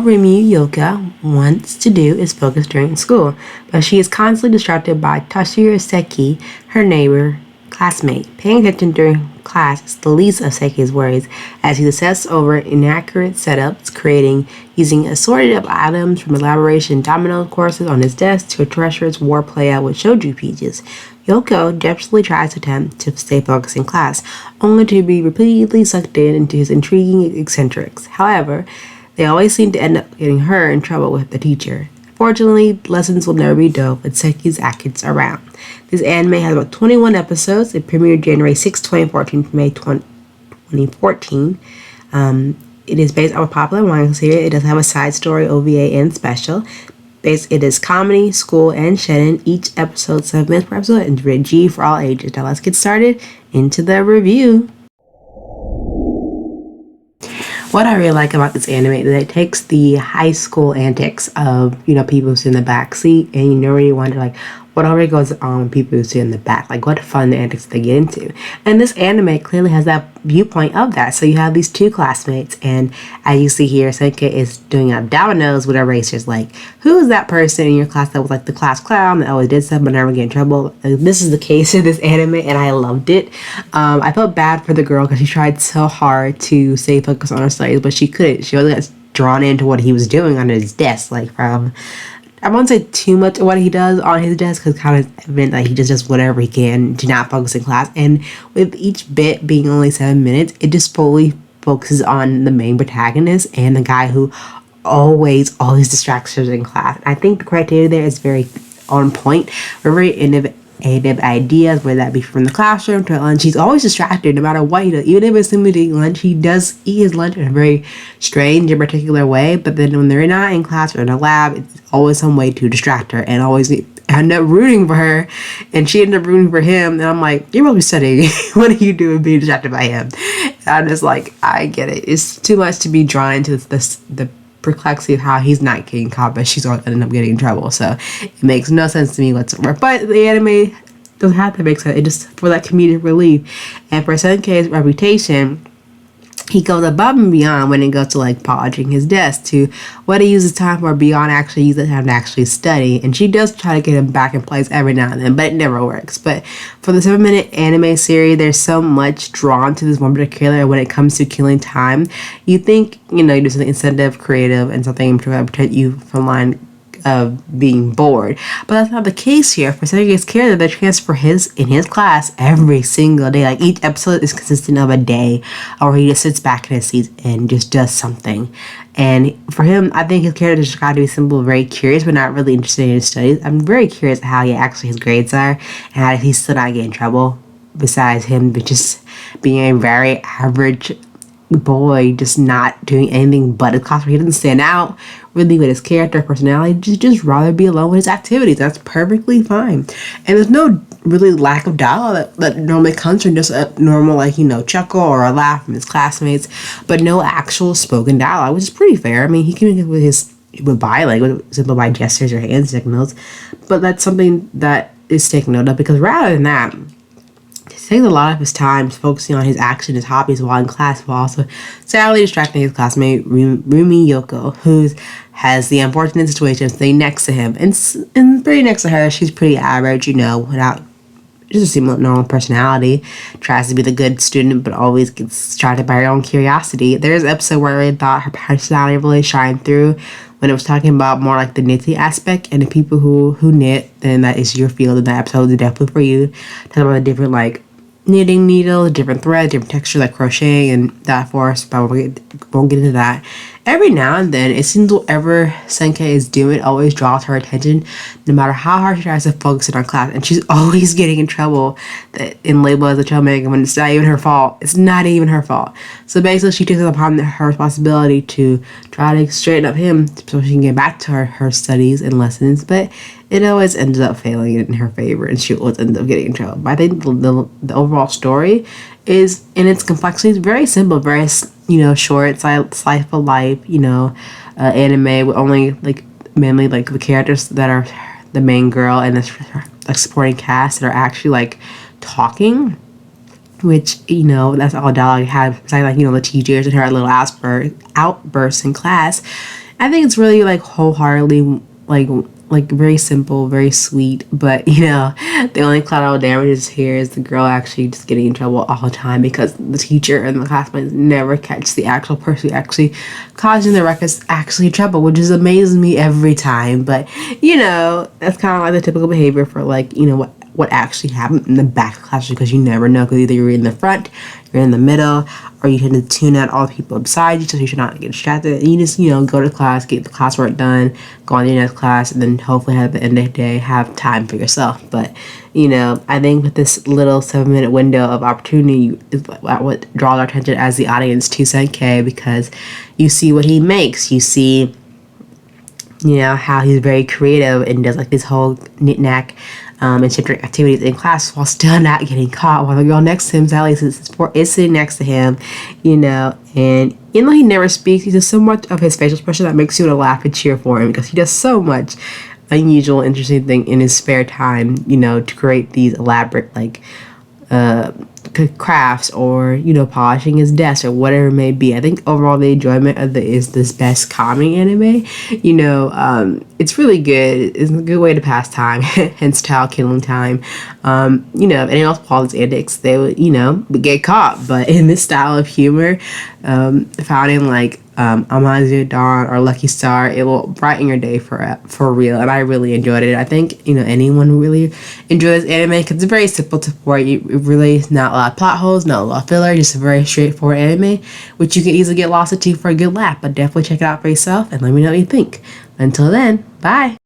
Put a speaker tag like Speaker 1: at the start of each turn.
Speaker 1: Rimi Yoka wants to do is focus during school, but she is constantly distracted by Toshiro Seki, her neighbor classmate. Paying attention during class is the least of Seki's worries as he obsesses over inaccurate setups, creating using assorted of items from elaboration domino courses on his desk to a treacherous war playout with shoju peaches. Yoko desperately tries to attempt to stay focused in class, only to be repeatedly sucked into his intriguing eccentrics. However, they always seem to end up getting her in trouble with the teacher. Fortunately, lessons will never be dull with Seki's antics around. This anime has about 21 episodes. It premiered January 6, 2014 to May 2014. It is based on a popular manga series. It does have a side story, OVA, and special. It is comedy, school, and shonen. Each episode 7 minutes per episode and rated G for all ages. Now let's get started into the review. What I really like about this anime is that it takes the high school antics of, people who sit in the back seat, and you really wonder, what already goes on with people who sit in the back? What fun antics they get into. And this anime clearly has that viewpoint of that. So you have these two classmates, and as you see here, Senka is doing dominoes with erasers. Who is that person in your class that was the class clown that always did stuff but never get in trouble? This is the case in this anime, and I loved it. I felt bad for the girl because she tried so hard to stay focused on her studies, but she couldn't. She only got drawn into what he was doing under his desk, I won't say too much of what he does on his desk because kind of evident that he just does whatever he can to not focus in class. And with each bit being only 7 minutes, it just fully focuses on the main protagonist and the guy who always distractions in class. I think the criteria there is very on point. Very innovative ideas, whether that be from the classroom to lunch. He's always distracted no matter what he does. Even if it's simply eating lunch, he does eat his lunch in a very strange and particular way. But then when they're not in class or in a lab, it's always some way to distract her and always end up rooting for her. And she ended up rooting for him. And I'm like, you're probably studying. What are you doing being distracted by him? And I'm just I get it. It's too much to be drawn into the perplexity of how he's not getting caught, but she's going to end up getting in trouble. So it makes no sense to me whatsoever. But the anime doesn't have to make sense. It just for that comedic relief. And for Senkei's reputation, he goes above and beyond when it goes to polishing his desk to what he uses time for beyond actually using time to actually study. And she does try to get him back in place every now and then, but it never works. But for the 7-minute anime series, there's so much drawn to this one particular when it comes to killing time. You think, you do something incentive, creative, and something to protect you from line of being bored, but that's not the case here. For Sergei's character, they transfer in his class every single day. Each episode is consistent of a day, or he just sits back in his seat and just does something. And for him, I think his character just got to be simple, very curious, but not really interested in his studies. I'm very curious how his grades are, and how he's still not getting in trouble. Besides him just being a very average boy, just not doing anything but his class, where he doesn't stand out really with his character personality, just rather be alone with his activities. That's perfectly fine. And there's no really lack of dialogue that normally comes from just a normal chuckle or a laugh from his classmates, but no actual spoken dialogue, which is pretty fair. I mean, he communicates with simple by gestures or hand signals, but that's something that is taken note of, because rather than that, he takes a lot of his time focusing on his action, his hobbies while in class, while also sadly distracting his classmate Rumi Yoko, who has the unfortunate situation of sitting next to him. And pretty next to her, she's pretty average, without just a similar normal personality. Tries to be the good student, but always gets distracted by her own curiosity. There's an episode where I really thought her personality really shined through when it was talking about more the knitting aspect, and the people who knit, then that is your field, and that episode is definitely for you. Talking about the different knitting needles, different threads, different textures like crocheting and that force, but we won't get into that. Every now and then, it seems whatever Senkei is doing always draws her attention, no matter how hard she tries to focus in on class, and she's always getting in trouble and labeled as a troublemaker when it's not even her fault. It's not even her fault. So basically, she takes it upon her responsibility to try to straighten up him so she can get back to her studies and lessons, but it always ends up failing in her favor, and she always ends up getting in trouble. But I think the overall story is, in its complexity, is very simple, very short, slice of life, anime with only mainly the characters that are the main girl and the supporting cast that are actually talking, which that's all dialogue had. Besides the teachers and her little outbursts in class. I think it's really like wholeheartedly like very simple, very sweet, but the only collateral damages here is the girl actually just getting in trouble all the time because the teacher and the classmates never catch the actual person who actually causing the ruckus actually in trouble, which is amazing me every time. But that's kind of like the typical behavior for like what actually happened in the back of the classroom, because you never know, because either you're in the front, you're in the middle, or you tend to tune out all the people beside you so you should not get distracted. And you just go to class, get the classwork done, go on to your next class, and then hopefully at the end of the day have time for yourself. But I think with this little 7-minute window of opportunity is what draws our attention as the audience to Seki, because you see what he makes, you see how he's very creative and does like this whole knick-knack and shifting activities in class while still not getting caught, while the girl next to him, Sally, is sitting next to him, and even though he never speaks, he does so much of his facial expression that makes you want to laugh and cheer for him, because he does so much unusual, interesting thing in his spare time, to create these elaborate, like, crafts, or polishing his desk or whatever it may be. I think overall the enjoyment of is this best calming anime. It's really good. It's a good way to pass time, hence child killing time. If anyone else follows antics, they would get caught, but in this style of humor, found in like Amazu Dawn or Lucky Star, it will brighten your day for real, and I really enjoyed it. I think anyone who really enjoy this anime, because it's very simple to support. It really is not a lot of plot holes, not a lot of filler, just a very straightforward anime which you can easily get lost into for a good laugh. But definitely check it out for yourself and let me know what you think. Until then, bye.